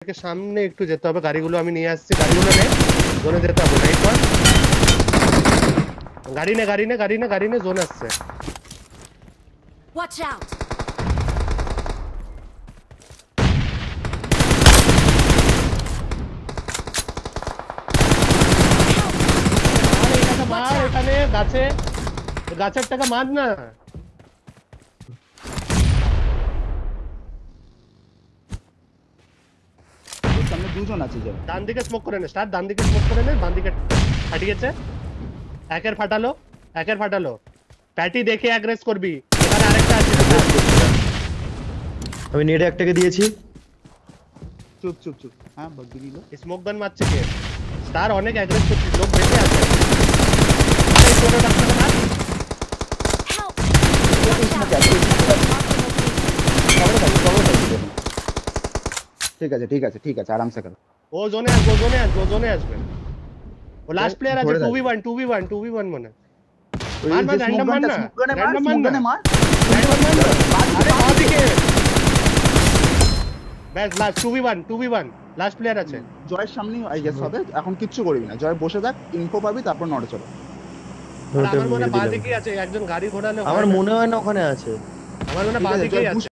के सामने একটু যেতে হবে গাড়িগুলো আমি নিয়ে আসছি গাড়িগুলো নে জোনে যেতে হবে রাইট ওয়ান গাড়ি নে জোন আসছে ওয়াচ আউট মার এখানে গাছের টাকা মার না সামনে দুজন আছে যে ডান দিকে স্মোক করে নে স্টার্ট ডান দিকে স্মোক করে নে বাম দিকে ফাটিয়েছে একের ফাটালো প্যাটি দেখে অ্যাগ্রেস করবি এখানে আরেকটা আছে আমি নেট একটাকে দিয়েছি চুপ হ্যাঁ বল দিল স্মোক গান মারছে কে স্টার অনেক অ্যাগ্রেস করছিস লোক বেঁচে আছে আরে ছোট ডাক্তার মার ঠিক আছে আরামসে করো ও জোনে আসবে ও লাস্ট প্লেয়ার আছে 2v1 মনে মার র্যান্ডম মার না আরে বাদিকে ব্যাস লাস্ট 2v1 লাস্ট প্লেয়ার আছে জয়ের সামনেই আই গেস হবে এখন কিচ্ছু করবি না জয় বসে থাক ইনফো পাবি তারপর নড়ে চলো আমার মনে বাদিকেই আছে একজন গাড়ি ঘোরালে আমার মনে হয় না ওখানে আছে আমার মনে বাদিকেই আছে